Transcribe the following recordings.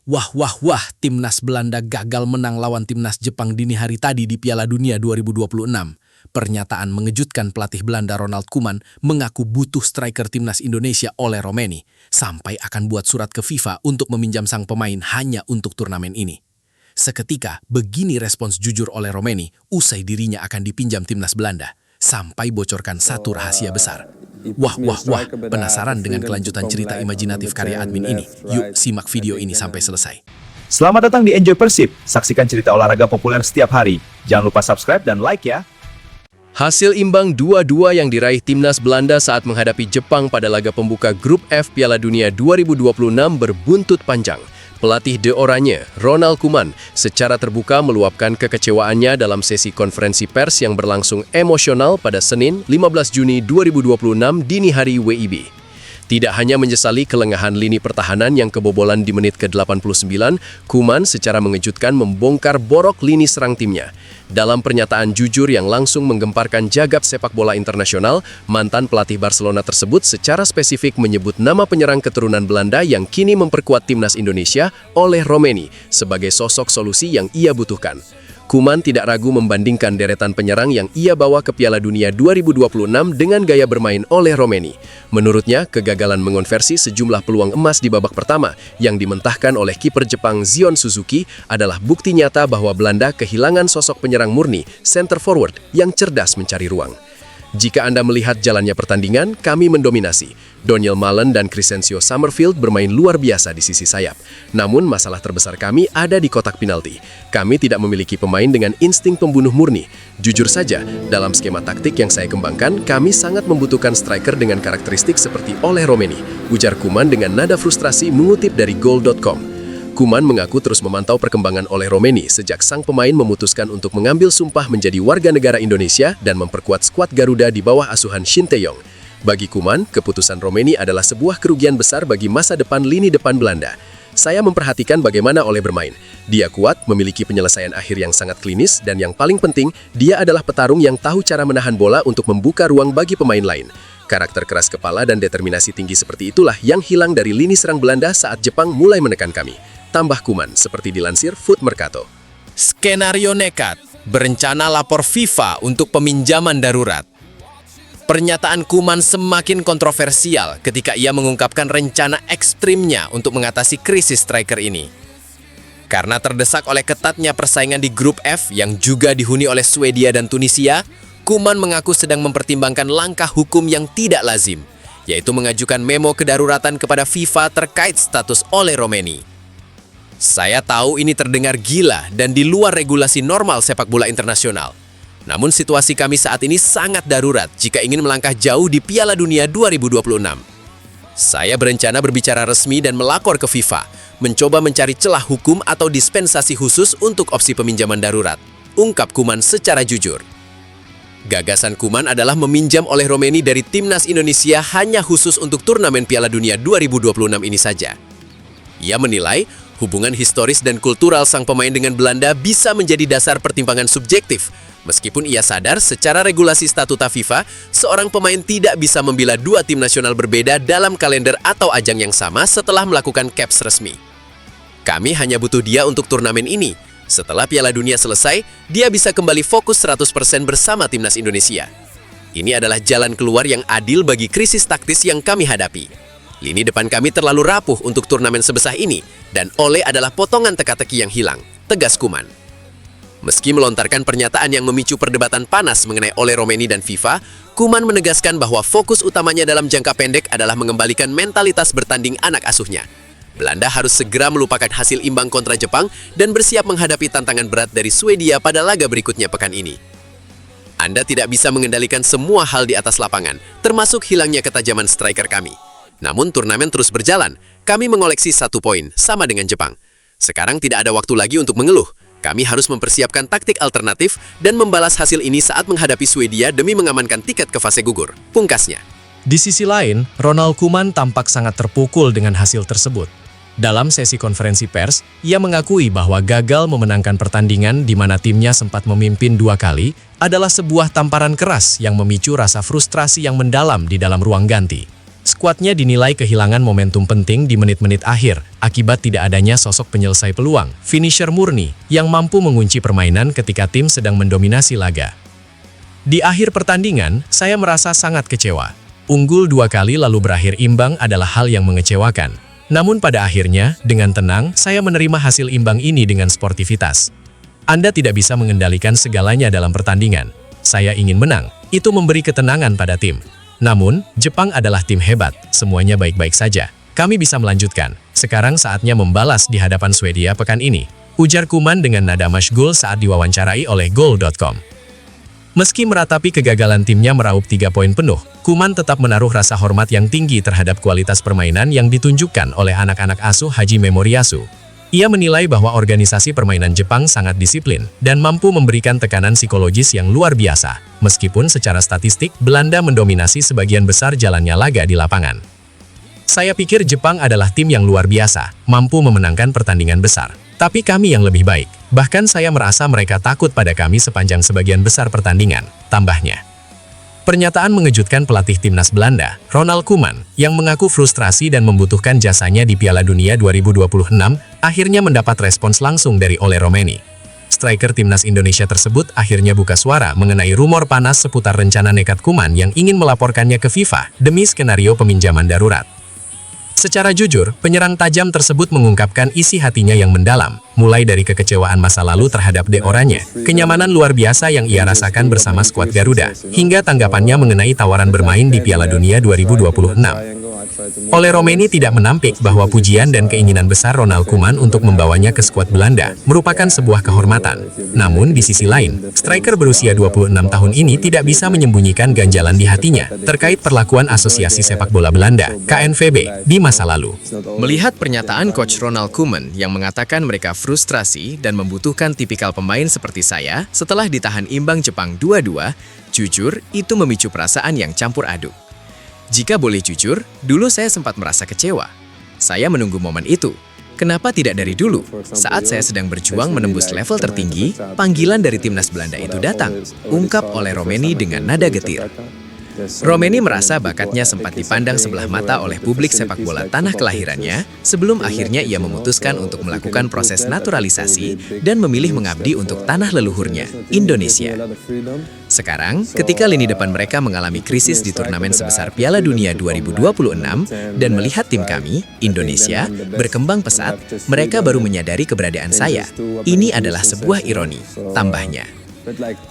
Wah, wah, wah, timnas Belanda gagal menang lawan timnas Jepang dini hari tadi di Piala Dunia 2026. Pernyataan mengejutkan pelatih Belanda Ronald Koeman mengaku butuh striker timnas Indonesia Ole Romeni, sampai akan buat surat ke FIFA untuk meminjam sang pemain hanya untuk turnamen ini. Seketika, begini respons jujur Ole Romeni usai dirinya akan dipinjam timnas Belanda, sampai bocorkan satu rahasia besar. Wah, wah, wah, penasaran dengan kelanjutan cerita imajinatif karya admin ini? Yuk, simak video ini sampai selesai. Selamat datang di Enjoy Persib. Saksikan cerita olahraga populer setiap hari. Jangan lupa subscribe dan like ya. Hasil imbang 2-2 yang diraih timnas Belanda saat menghadapi Jepang pada laga pembuka Grup F Piala Dunia 2026 berbuntut panjang. Pelatih The Oranye, Ronald Koeman, secara terbuka meluapkan kekecewaannya dalam sesi konferensi pers yang berlangsung emosional pada Senin, 15 Juni 2026 dini hari WIB. Tidak hanya menyesali kelengahan lini pertahanan yang kebobolan di menit ke-89, Koeman secara mengejutkan membongkar borok lini serang timnya. Dalam pernyataan jujur yang langsung menggemparkan jagat sepak bola internasional, mantan pelatih Barcelona tersebut secara spesifik menyebut nama penyerang keturunan Belanda yang kini memperkuat timnas Indonesia, Ole Romeni, sebagai sosok solusi yang ia butuhkan. Koeman tidak ragu membandingkan deretan penyerang yang ia bawa ke Piala Dunia 2026 dengan gaya bermain Ole Romeni. Menurutnya, kegagalan mengonversi sejumlah peluang emas di babak pertama yang dimentahkan oleh kiper Jepang Zion Suzuki adalah bukti nyata bahwa Belanda kehilangan sosok penyerang murni, center forward, yang cerdas mencari ruang. Jika Anda melihat jalannya pertandingan, kami mendominasi. Donyell Malen dan Crescencio Summerfield bermain luar biasa di sisi sayap. Namun masalah terbesar kami ada di kotak penalti. Kami tidak memiliki pemain dengan insting pembunuh murni. Jujur saja, dalam skema taktik yang saya kembangkan, kami sangat membutuhkan striker dengan karakteristik seperti Ole Romeni, ujar Koeman dengan nada frustrasi mengutip dari Goal.com. Koeman mengaku terus memantau perkembangan Ole Romeni sejak sang pemain memutuskan untuk mengambil sumpah menjadi warga negara Indonesia dan memperkuat skuad Garuda di bawah asuhan Shin Tae-yong. Bagi Koeman, keputusan Romeni adalah sebuah kerugian besar bagi masa depan lini depan Belanda. Saya memperhatikan bagaimana Ole bermain. Dia kuat, memiliki penyelesaian akhir yang sangat klinis, dan yang paling penting, dia adalah petarung yang tahu cara menahan bola untuk membuka ruang bagi pemain lain. Karakter keras kepala dan determinasi tinggi seperti itulah yang hilang dari lini serang Belanda saat Jepang mulai menekan kami. Tambah Koeman, seperti dilansir Foot Mercato. Skenario nekat, berencana lapor FIFA untuk peminjaman darurat. Pernyataan Koeman semakin kontroversial ketika ia mengungkapkan rencana ekstrimnya untuk mengatasi krisis striker ini. Karena terdesak oleh ketatnya persaingan di grup F yang juga dihuni oleh Swedia dan Tunisia, Koeman mengaku sedang mempertimbangkan langkah hukum yang tidak lazim, yaitu mengajukan memo kedaruratan kepada FIFA terkait status Ole Romeni. Saya tahu ini terdengar gila dan di luar regulasi normal sepak bola internasional. Namun situasi kami saat ini sangat darurat jika ingin melangkah jauh di Piala Dunia 2026. Saya berencana berbicara resmi dan melapor ke FIFA, mencoba mencari celah hukum atau dispensasi khusus untuk opsi peminjaman darurat, ungkap Koeman secara jujur. Gagasan Koeman adalah meminjam Ole Romeni dari timnas Indonesia hanya khusus untuk turnamen Piala Dunia 2026 ini saja. Ia menilai hubungan historis dan kultural sang pemain dengan Belanda bisa menjadi dasar pertimbangan subjektif. Meskipun ia sadar secara regulasi statuta FIFA, seorang pemain tidak bisa membela dua tim nasional berbeda dalam kalender atau ajang yang sama setelah melakukan caps resmi. Kami hanya butuh dia untuk turnamen ini. Setelah Piala Dunia selesai, dia bisa kembali fokus 100% bersama timnas Indonesia. Ini adalah jalan keluar yang adil bagi krisis taktis yang kami hadapi. Lini depan kami terlalu rapuh untuk turnamen sebesar ini, dan Ole adalah potongan teka-teki yang hilang, tegas Koeman. Meski melontarkan pernyataan yang memicu perdebatan panas mengenai Ole Romeni dan FIFA, Koeman menegaskan bahwa fokus utamanya dalam jangka pendek adalah mengembalikan mentalitas bertanding anak asuhnya. Belanda harus segera melupakan hasil imbang kontra Jepang dan bersiap menghadapi tantangan berat dari Swedia pada laga berikutnya pekan ini. Anda tidak bisa mengendalikan semua hal di atas lapangan, termasuk hilangnya ketajaman striker kami. Namun turnamen terus berjalan, kami mengoleksi 1 poin, sama dengan Jepang. Sekarang tidak ada waktu lagi untuk mengeluh. Kami harus mempersiapkan taktik alternatif dan membalas hasil ini saat menghadapi Swedia demi mengamankan tiket ke fase gugur, pungkasnya. Di sisi lain, Ronald Koeman tampak sangat terpukul dengan hasil tersebut. Dalam sesi konferensi pers, ia mengakui bahwa gagal memenangkan pertandingan di mana timnya sempat memimpin 2 kali adalah sebuah tamparan keras yang memicu rasa frustrasi yang mendalam di dalam ruang ganti. Skuadnya dinilai kehilangan momentum penting di menit-menit akhir akibat tidak adanya sosok penyelesai peluang, finisher murni, yang mampu mengunci permainan ketika tim sedang mendominasi laga. Di akhir pertandingan, saya merasa sangat kecewa. Unggul 2 kali lalu berakhir imbang adalah hal yang mengecewakan. Namun pada akhirnya, dengan tenang, saya menerima hasil imbang ini dengan sportivitas. Anda tidak bisa mengendalikan segalanya dalam pertandingan. Saya ingin menang, itu memberi ketenangan pada tim. Namun, Jepang adalah tim hebat, semuanya baik-baik saja. Kami bisa melanjutkan. Sekarang saatnya membalas di hadapan Swedia pekan ini, ujar Kuman dengan nada masyghul saat diwawancarai oleh Goal.com. Meski meratapi kegagalan timnya meraup 3 poin penuh, Kuman tetap menaruh rasa hormat yang tinggi terhadap kualitas permainan yang ditunjukkan oleh anak-anak asuh Haji Memoriyasu. Ia menilai bahwa organisasi permainan Jepang sangat disiplin dan mampu memberikan tekanan psikologis yang luar biasa, meskipun secara statistik Belanda mendominasi sebagian besar jalannya laga di lapangan. Saya pikir Jepang adalah tim yang luar biasa, mampu memenangkan pertandingan besar. Tapi kami yang lebih baik, bahkan saya merasa mereka takut pada kami sepanjang sebagian besar pertandingan, tambahnya. Pernyataan mengejutkan pelatih timnas Belanda, Ronald Koeman, yang mengaku frustrasi dan membutuhkan jasanya di Piala Dunia 2026, akhirnya mendapat respons langsung dari Ole Romeni. Striker timnas Indonesia tersebut akhirnya buka suara mengenai rumor panas seputar rencana nekat Koeman yang ingin melaporkannya ke FIFA demi skenario peminjaman darurat. Secara jujur, penyerang tajam tersebut mengungkapkan isi hatinya yang mendalam, mulai dari kekecewaan masa lalu terhadap De Oranje, kenyamanan luar biasa yang ia rasakan bersama skuad Garuda, hingga tanggapannya mengenai tawaran bermain di Piala Dunia 2026. Ole Romeni tidak menampik bahwa pujian dan keinginan besar Ronald Koeman untuk membawanya ke skuad Belanda merupakan sebuah kehormatan. Namun di sisi lain, striker berusia 26 tahun ini tidak bisa menyembunyikan ganjalan di hatinya terkait perlakuan Asosiasi Sepak Bola Belanda, KNVB, di masa lalu. Melihat pernyataan Coach Ronald Koeman yang mengatakan mereka frustrasi dan membutuhkan tipikal pemain seperti saya setelah ditahan imbang Jepang 2-2, jujur itu memicu perasaan yang campur aduk. Jika boleh jujur, dulu saya sempat merasa kecewa. Saya menunggu momen itu. Kenapa tidak dari dulu? Saat saya sedang berjuang menembus level tertinggi, panggilan dari timnas Belanda itu datang, ungkap oleh Romeni dengan nada getir. Romeni merasa bakatnya sempat dipandang sebelah mata oleh publik sepak bola tanah kelahirannya, sebelum akhirnya ia memutuskan untuk melakukan proses naturalisasi dan memilih mengabdi untuk tanah leluhurnya, Indonesia. Sekarang, ketika lini depan mereka mengalami krisis di turnamen sebesar Piala Dunia 2026 dan melihat tim kami, Indonesia, berkembang pesat, mereka baru menyadari keberadaan saya. Ini adalah sebuah ironi, tambahnya.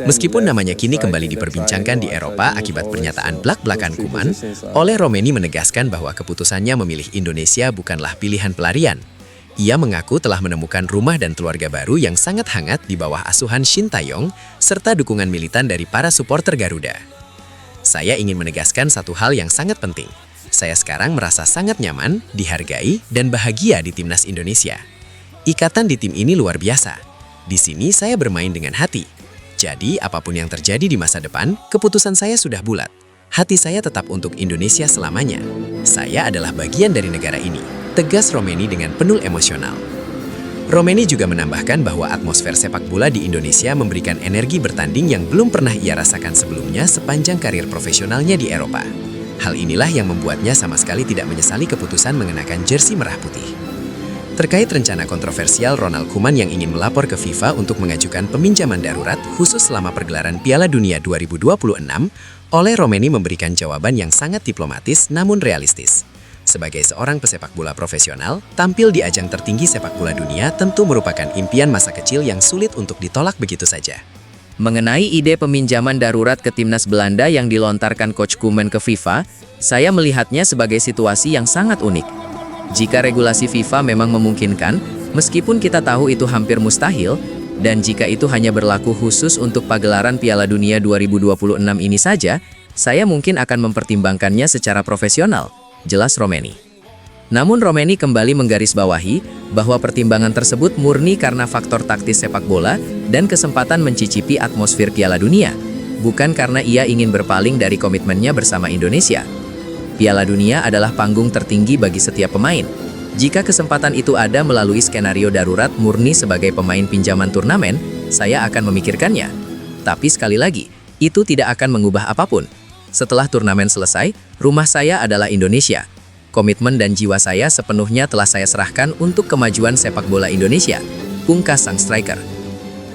Meskipun namanya kini kembali diperbincangkan di Eropa akibat pernyataan blak-blakan Koeman, Ole Romeni menegaskan bahwa keputusannya memilih Indonesia bukanlah pilihan pelarian. Ia mengaku telah menemukan rumah dan keluarga baru yang sangat hangat di bawah asuhan Shin Tae-yong, serta dukungan militan dari para supporter Garuda. Saya ingin menegaskan satu hal yang sangat penting. Saya sekarang merasa sangat nyaman, dihargai, dan bahagia di timnas Indonesia. Ikatan di tim ini luar biasa. Di sini saya bermain dengan hati. Jadi, apapun yang terjadi di masa depan, keputusan saya sudah bulat. Hati saya tetap untuk Indonesia selamanya. Saya adalah bagian dari negara ini, tegas Romeni dengan penuh emosional. Romeni juga menambahkan bahwa atmosfer sepak bola di Indonesia memberikan energi bertanding yang belum pernah ia rasakan sebelumnya sepanjang karir profesionalnya di Eropa. Hal inilah yang membuatnya sama sekali tidak menyesali keputusan mengenakan jersey merah putih. Terkait rencana kontroversial Ronald Koeman yang ingin melapor ke FIFA untuk mengajukan peminjaman darurat khusus selama pergelaran Piala Dunia 2026, Ole Romeni memberikan jawaban yang sangat diplomatis namun realistis. Sebagai seorang pesepak bola profesional, tampil di ajang tertinggi sepak bola dunia tentu merupakan impian masa kecil yang sulit untuk ditolak begitu saja. Mengenai ide peminjaman darurat ke timnas Belanda yang dilontarkan Coach Koeman ke FIFA, saya melihatnya sebagai situasi yang sangat unik. Jika regulasi FIFA memang memungkinkan, meskipun kita tahu itu hampir mustahil, dan jika itu hanya berlaku khusus untuk pagelaran Piala Dunia 2026 ini saja, saya mungkin akan mempertimbangkannya secara profesional, jelas Romeni. Namun Romeni kembali menggarisbawahi bahwa pertimbangan tersebut murni karena faktor taktis sepak bola dan kesempatan mencicipi atmosfer Piala Dunia, bukan karena ia ingin berpaling dari komitmennya bersama Indonesia. Piala Dunia adalah panggung tertinggi bagi setiap pemain. Jika kesempatan itu ada melalui skenario darurat murni sebagai pemain pinjaman turnamen, saya akan memikirkannya. Tapi sekali lagi, itu tidak akan mengubah apapun. Setelah turnamen selesai, rumah saya adalah Indonesia. Komitmen dan jiwa saya sepenuhnya telah saya serahkan untuk kemajuan sepak bola Indonesia, pungkas sang striker.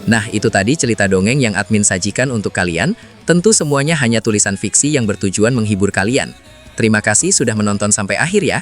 Nah, itu tadi cerita dongeng yang admin sajikan untuk kalian. Tentu semuanya hanya tulisan fiksi yang bertujuan menghibur kalian. Terima kasih sudah menonton sampai akhir ya.